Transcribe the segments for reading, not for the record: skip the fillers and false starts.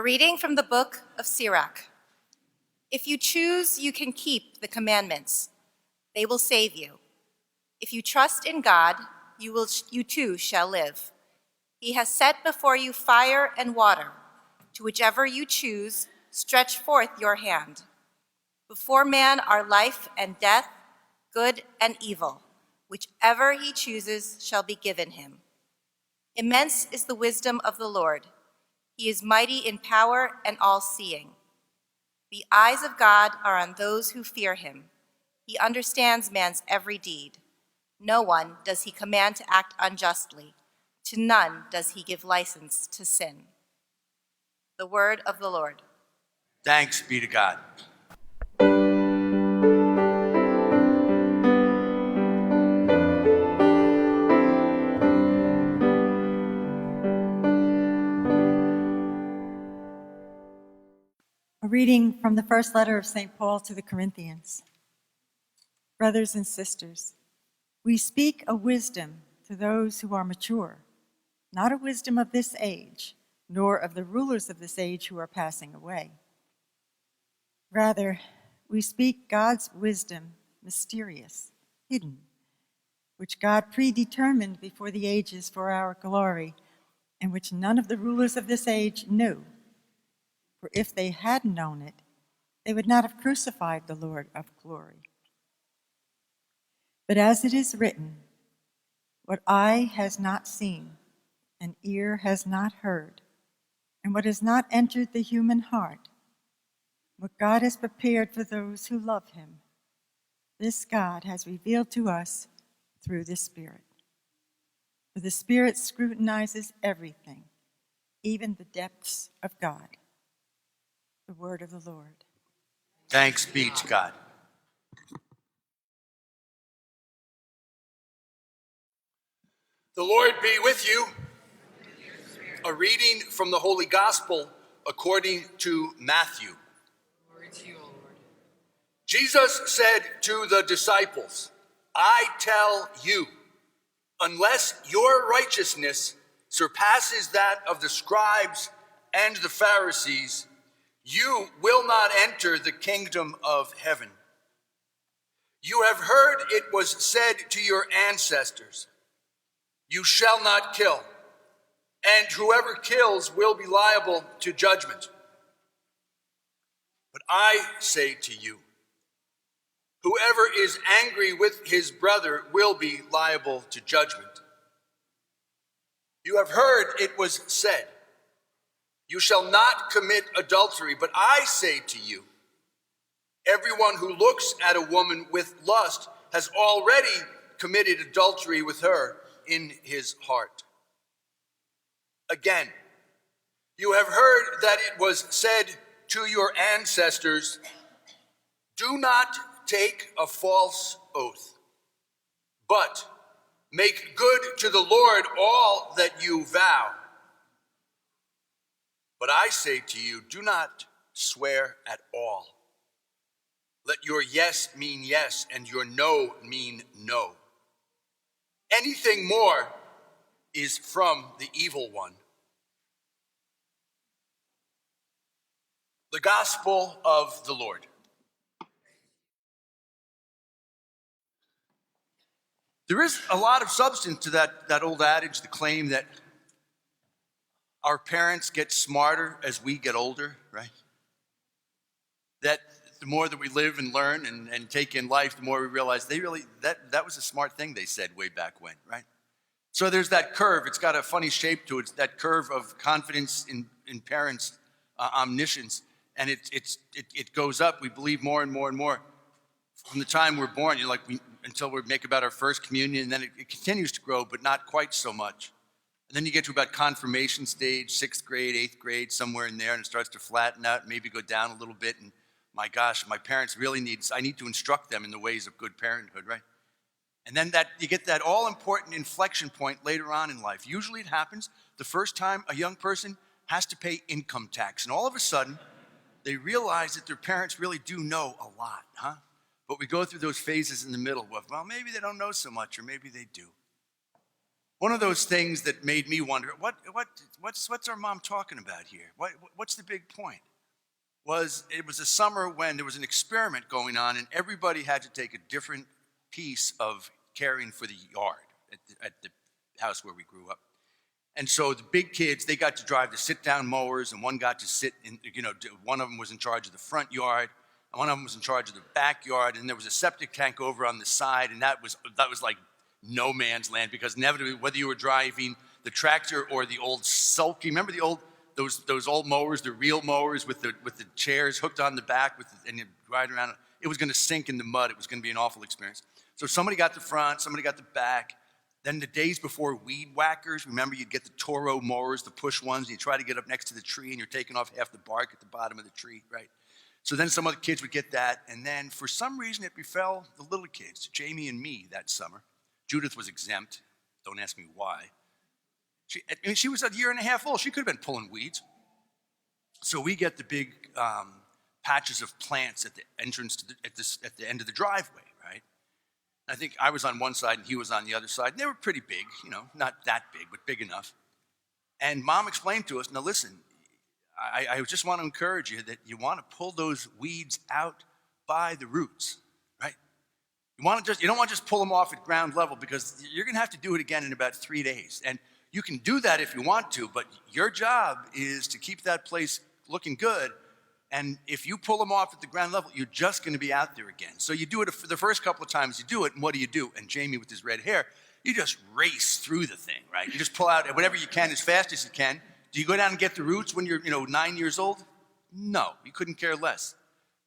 reading from the book of Sirach. If you choose, you can keep the commandments. They will save you. If you trust in God, you too shall live. He has set before you fire and water. To whichever you choose, stretch forth your hand. Before man are life and death, good and evil. Whichever he chooses shall be given him. Immense is the wisdom of the Lord. He is mighty in power and all-seeing. The eyes of God are on those who fear him. He understands man's every deed. No one does he command to act unjustly. To none does he give license to sin. The word of the Lord. Thanks be to God. A reading from the first letter of St. Paul to the Corinthians. Brothers and sisters, we speak a wisdom to those who are mature, not a wisdom of this age, nor of the rulers of this age who are passing away. Rather, we speak God's wisdom, mysterious, hidden, which God predetermined before the ages for our glory, and which none of the rulers of this age knew. For if they had known it, they would not have crucified the Lord of glory. But as it is written, what eye has not seen, and ear has not heard, and what has not entered the human heart, what God has prepared for those who love him, this God has revealed to us through the Spirit. For the Spirit scrutinizes everything, even the depths of God. The word of the Lord. Thanks be to God. The Lord be with you. A reading from the Holy Gospel according to Matthew. Glory to you, O Lord. Jesus said to the disciples, I tell you, unless your righteousness surpasses that of the scribes and the Pharisees, you will not enter the kingdom of heaven. You have heard it was said to your ancestors, you shall not kill, and whoever kills will be liable to judgment. But I say to you, whoever is angry with his brother will be liable to judgment. You have heard it was said, you shall not commit adultery, but I say to you, everyone who looks at a woman with lust has already committed adultery with her in his heart. Again, you have heard that it was said to your ancestors, do not take a false oath, but make good to the Lord all that you vow. But I say to you, do not swear at all. Let your yes mean yes and your no mean no. Anything more is from the evil one. The Gospel of the Lord. There is a lot of substance to that old adage, the claim that our parents get smarter as we get older, right? That the more that we live and learn and take in life, the more we realize that was a smart thing they said way back when, right? So there's that curve. It's got a funny shape to it. It's that curve of confidence in parents' omniscience. And it goes up. We believe more and more and more. From the time we're born, until we make about our first communion, and then it continues to grow, but not quite so much. And then you get to about confirmation stage, 6th grade, 8th grade, somewhere in there, and it starts to flatten out, maybe go down a little bit. And my gosh, my parents I need to instruct them in the ways of good parenthood, right? And then you get that all-important inflection point later on in life. Usually it happens the first time a young person has to pay income tax. And all of a sudden, they realize that their parents really do know a lot, huh? But we go through those phases in the middle of, well, maybe they don't know so much, or maybe they do. One of those things that made me wonder, what's our mom talking about here? What's the big point? It was a summer when there was an experiment going on, and everybody had to take a different piece of caring for the yard at the house where we grew up. And so the big kids, they got to drive the sit-down mowers, and one got to sit in, one of them was in charge of the front yard, and one of them was in charge of the backyard, and there was a septic tank over on the side, and that was like no man's land, because inevitably, whether you were driving the tractor or the old sulky, remember the old those old mowers, the real mowers with the chairs hooked on the back and you ride around. It was going to sink in the mud. It was going to be an awful experience. So somebody got the front, somebody got the back. Then the days before weed whackers, remember you'd get the Toro mowers, the push ones, and you try to get up next to the tree and you're taking off half the bark at the bottom of the tree, right? So then some other kids would get that. And then for some reason it befell the little kids, Jamie and me, that summer. Judith was exempt. Don't ask me why. She was a year and a half old. She could have been pulling weeds. So we get the big patches of plants at the entrance to at the end of the driveway, right? I think I was on one side and he was on the other side. And they were pretty big, not that big, but big enough. And Mom explained to us, now listen, I just want to encourage you that you want to pull those weeds out by the roots, right? You don't want to just pull them off at ground level, because you're going to have to do it again in about 3 days. And you can do that if you want to, but your job is to keep that place looking good. And if you pull them off at the ground level, you're just going to be out there again. So you do it for the first couple of times you do it, and what do? And Jamie with his red hair, you just race through the thing, right? You just pull out whatever you can as fast as you can. Do you go down and get the roots when you're 9 years old? No, you couldn't care less.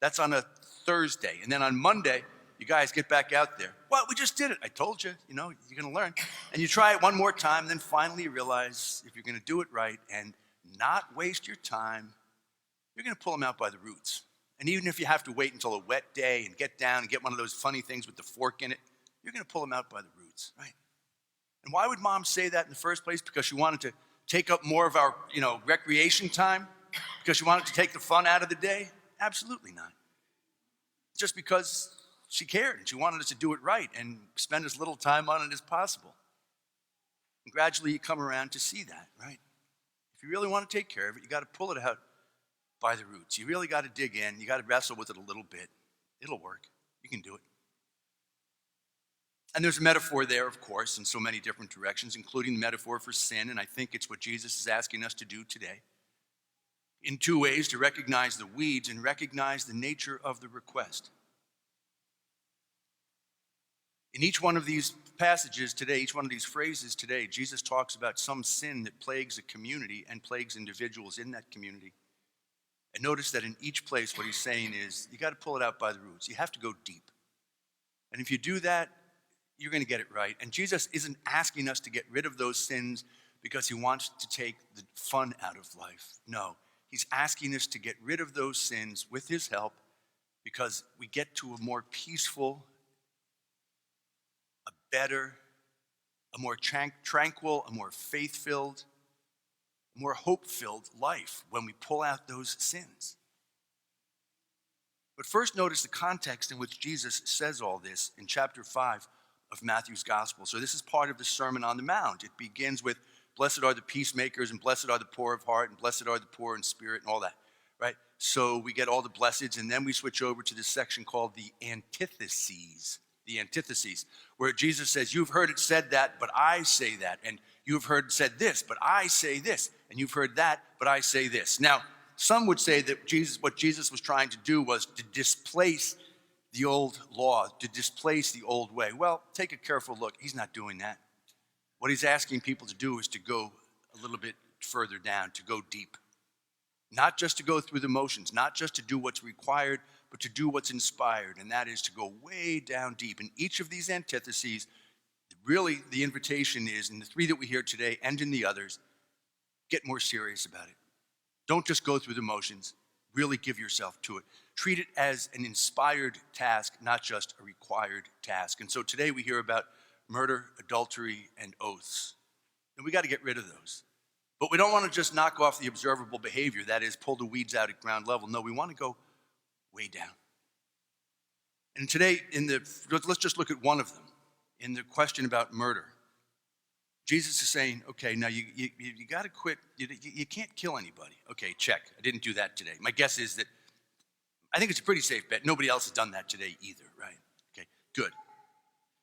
That's on a Thursday. And then on Monday, you guys get back out there. Well, we just did it. I told you, you're going to learn. And you try it one more time, and then finally you realize if you're going to do it right and not waste your time, you're going to pull them out by the roots. And even if you have to wait until a wet day and get down and get one of those funny things with the fork in it, you're going to pull them out by the roots, right? And why would Mom say that in the first place? Because she wanted to take up more of our, recreation time? Because she wanted to take the fun out of the day? Absolutely not. Just because she cared and she wanted us to do it right and spend as little time on it as possible. And gradually you come around to see that, right? If you really want to take care of it, you got to pull it out by the roots. You really got to dig in. You got to wrestle with it a little bit. It'll work. You can do it. And there's a metaphor there, of course, in so many different directions, including the metaphor for sin, and I think it's what Jesus is asking us to do today. In 2 ways, to recognize the weeds and recognize the nature of the request. In each one of these passages today, each one of these phrases today, Jesus talks about some sin that plagues a community and plagues individuals in that community. And notice that in each place, what he's saying is, you got to pull it out by the roots. You have to go deep. And if you do that, you're going to get it right. And Jesus isn't asking us to get rid of those sins because he wants to take the fun out of life. No, he's asking us to get rid of those sins with his help because we get to a more peaceful, a better, a more tranquil, a more faith-filled, a more hope-filled life when we pull out those sins. But first notice the context in which Jesus says all this in chapter 5 of Matthew's gospel. So this is part of the Sermon on the Mount. It begins with, blessed are the peacemakers, and blessed are the poor of heart, and blessed are the poor in spirit, and all that, right? So we get all the blesseds, and then we switch over to this section called the antitheses. The antitheses, where Jesus says, you've heard it said that, but I say that. And you've heard it said this, but I say this. And you've heard that, but I say this. Now, some would say that what Jesus was trying to do was to displace the old law, to displace the old way. Well, take a careful look. He's not doing that. What he's asking people to do is to go a little bit further down, to go deep. Not just to go through the motions, not just to do what's required, but to do what's inspired, and that is to go way down deep. In each of these antitheses, really the invitation is, in the 3 that we hear today and in the others, get more serious about it. Don't just go through the motions. Really give yourself to it. Treat it as an inspired task, not just a required task. And so today we hear about murder, adultery, and oaths. And we got to get rid of those. But we don't want to just knock off the observable behavior, that is, pull the weeds out at ground level. No, we want to go way down. And today, let's just look at one of them, in the question about murder. Jesus is saying, okay, now you got to quit. You can't kill anybody. Okay, check. I didn't do that today. My guess is that I think it's a pretty safe bet. Nobody else has done that today either, right? Okay, good.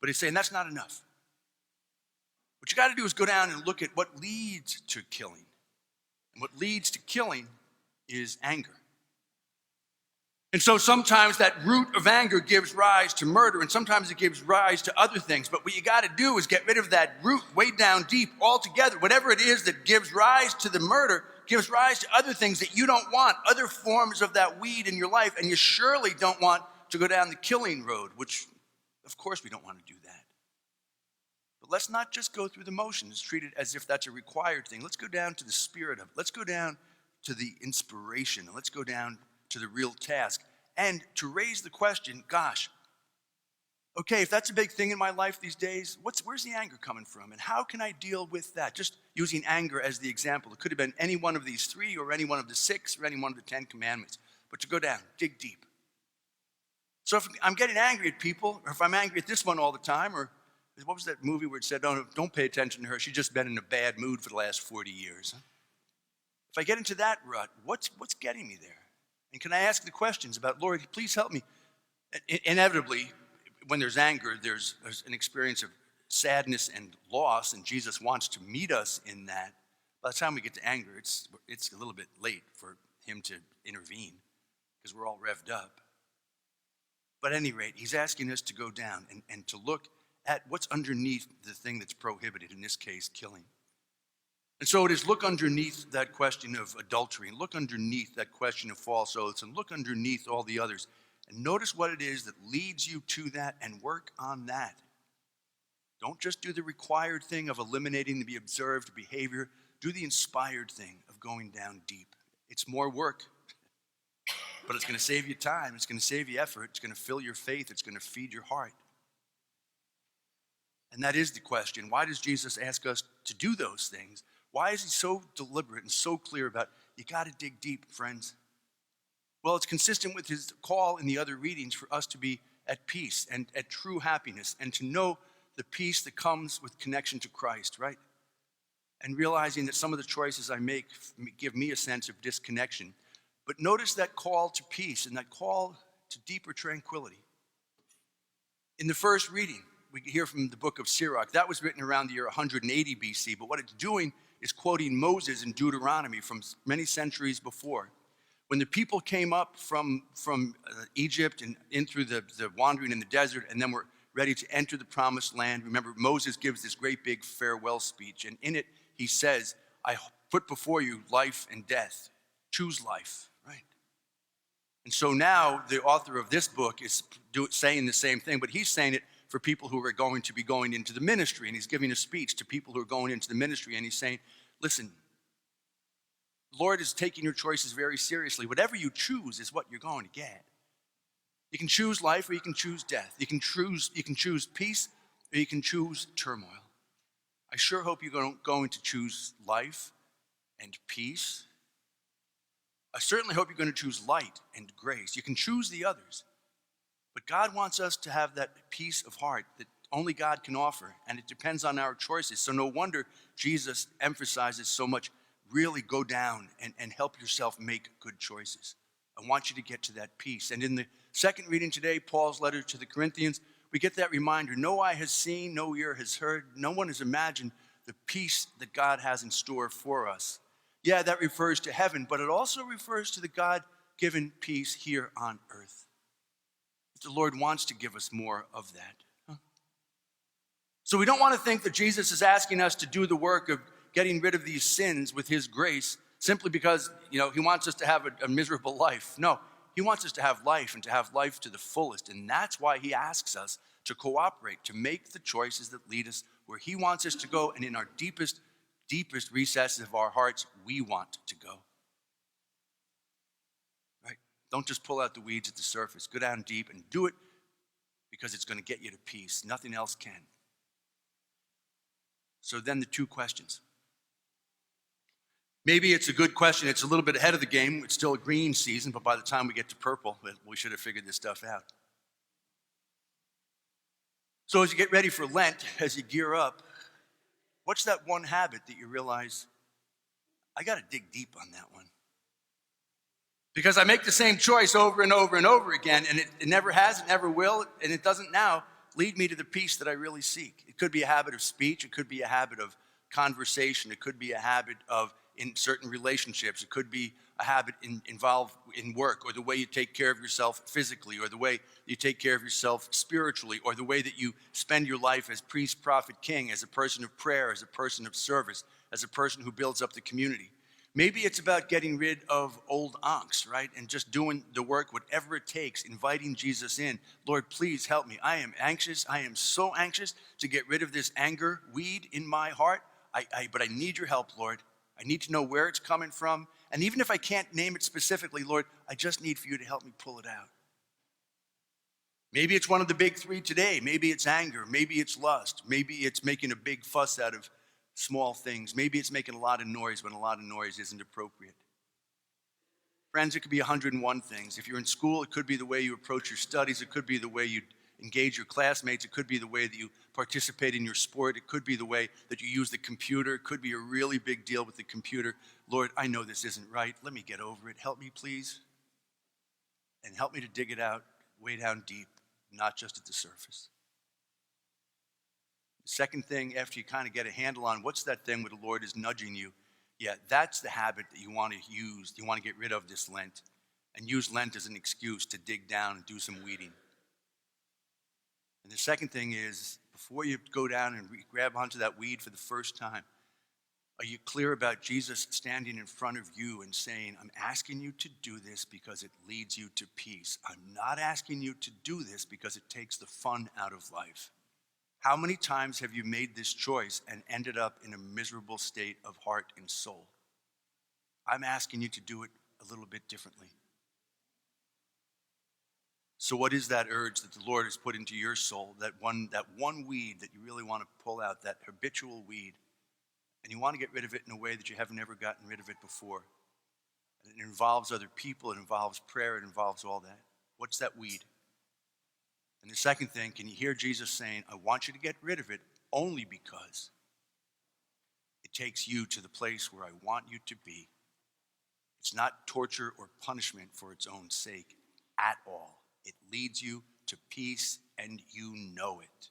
But he's saying that's not enough. What you got to do is go down and look at what leads to killing. And what leads to killing is anger. And so sometimes that root of anger gives rise to murder, and sometimes it gives rise to other things. But what you got to do is get rid of that root way down deep altogether. Whatever it is that gives rise to the murder gives rise to other things that you don't want, other forms of that weed in your life, and you surely don't want to go down the killing road, which, of course, we don't want to do that. But let's not just go through the motions, treat it as if that's a required thing. Let's go down to the spirit of it. Let's go down to the inspiration. Let's go down to the real task. And to raise the question, gosh, okay, if that's a big thing in my life these days, where's the anger coming from? And how can I deal with that? Just using anger as the example. It could have been any one of these 3 or any one of the 6 or any one of the 10 commandments. But to go down, dig deep. So if I'm getting angry at people, or if I'm angry at this one all the time, or what was that movie where it said, don't pay attention to her, she's just been in a bad mood for the last 40 years. If I get into that rut, what's getting me there? And can I ask the questions about, Lord, please help me? Inevitably, when there's anger, there's an experience of sadness and loss, and Jesus wants to meet us in that. By the time we get to anger, it's a little bit late for him to intervene because we're all revved up. But at any rate, he's asking us to go down and to look at what's underneath the thing that's prohibited, in this case, killing. And so it is look underneath that question of adultery, and look underneath that question of false oaths, and look underneath all the others, and notice what it is that leads you to that, and work on that. Don't just do the required thing of eliminating the observed behavior. Do the inspired thing of going down deep. It's more work, but it's going to save you time. It's going to save you effort. It's going to fill your faith. It's going to feed your heart. And that is the question. Why does Jesus ask us to do those things? Why is he so deliberate and so clear about, you got to dig deep, friends? Well, it's consistent with his call in the other readings for us to be at peace and at true happiness, and to know the peace that comes with connection to Christ, right? And realizing that some of the choices I make give me a sense of disconnection. But notice that call to peace and that call to deeper tranquility. In the first reading, we hear from the book of Sirach. That was written around the year 180 BC, but what it's doing is quoting Moses in Deuteronomy from many centuries before. When the people came up from Egypt and in through the wandering in the desert, and then were ready to enter the promised land, remember Moses gives this great big farewell speech, and in it he says, I put before you life and death. Choose life, right? And so now the author of this book is saying the same thing, but he's saying it for people who are going to be going into the ministry. And he's giving a speech to people who are going into the ministry. And he's saying, listen, the Lord is taking your choices very seriously. Whatever you choose is what you're going to get. You can choose life or you can choose death. You can choose peace or you can choose turmoil. I sure hope you're going to choose life and peace. I certainly hope you're going to choose light and grace. You can choose the others. But God wants us to have that peace of heart that only God can offer, and it depends on our choices. So no wonder Jesus emphasizes so much, really go down and help yourself make good choices. I want you to get to that peace. And in the second reading today, Paul's letter to the Corinthians, we get that reminder, no eye has seen, no ear has heard, no one has imagined the peace that God has in store for us. Yeah, that refers to heaven, but it also refers to the God-given peace here on earth. The Lord wants to give us more of that. So we don't want to think that Jesus is asking us to do the work of getting rid of these sins with his grace simply because, he wants us to have a miserable life. No, he wants us to have life and to have life to the fullest. And that's why he asks us to cooperate, to make the choices that lead us where he wants us to go. And in our deepest recesses of our hearts, we want to go. Don't just pull out the weeds at the surface. Go down deep and do it because it's going to get you to peace. Nothing else can. So then the 2 questions. Maybe it's a good question. It's a little bit ahead of the game. It's still a green season, but by the time we get to purple, we should have figured this stuff out. So as you get ready for Lent, as you gear up, What's that one habit that you realize, I got to dig deep on that one? Because I make the same choice over and over and over again, and it never has, it never will, and it doesn't now lead me to the peace that I really seek. It could be a habit of speech. It could be a habit of conversation. It could be a habit of in certain relationships. It could be a habit involved in work, or the way you take care of yourself physically, or the way you take care of yourself spiritually, or the way that you spend your life as priest, prophet, king, as a person of prayer, as a person of service, as a person who builds up the community. Maybe it's about getting rid of old angst, right? And just doing the work, whatever it takes, inviting Jesus in. Lord, please help me. I am anxious. I am so anxious to get rid of this anger weed in my heart. But I need your help, Lord. I need to know where it's coming from. And even if I can't name it specifically, Lord, I just need for you to help me pull it out. Maybe it's one of the big three today. Maybe it's anger. Maybe it's lust. Maybe it's making a big fuss out of small things. Maybe it's making a lot of noise when a lot of noise isn't appropriate. Friends, it could be 101 things. If you're in school, it could be the way you approach your studies. It could be the way you engage your classmates. It could be the way that you participate in your sport. It could be the way that you use the computer. It could be a really big deal with the computer. Lord, I know this isn't right. Let me get over it. Help me, please. And help me to dig it out way down deep, not just at the surface. The second thing, after you kind of get a handle on what's that thing where the Lord is nudging you, that's the habit that you want to use, you want to get rid of this Lent, and use Lent as an excuse to dig down and do some weeding. And the second thing is, before you go down and grab onto that weed for the first time, are you clear about Jesus standing in front of you and saying, I'm asking you to do this because it leads you to peace. I'm not asking you to do this because it takes the fun out of life. How many times have you made this choice and ended up in a miserable state of heart and soul? I'm asking you to do it a little bit differently. So what is that urge that the Lord has put into your soul, that one weed that you really want to pull out, that habitual weed, and you want to get rid of it in a way that you have never gotten rid of it before? And it involves other people, it involves prayer, it involves all that. What's that weed? And the second thing, can you hear Jesus saying, I want you to get rid of it only because it takes you to the place where I want you to be. It's not torture or punishment for its own sake at all. It leads you to peace, and you know it.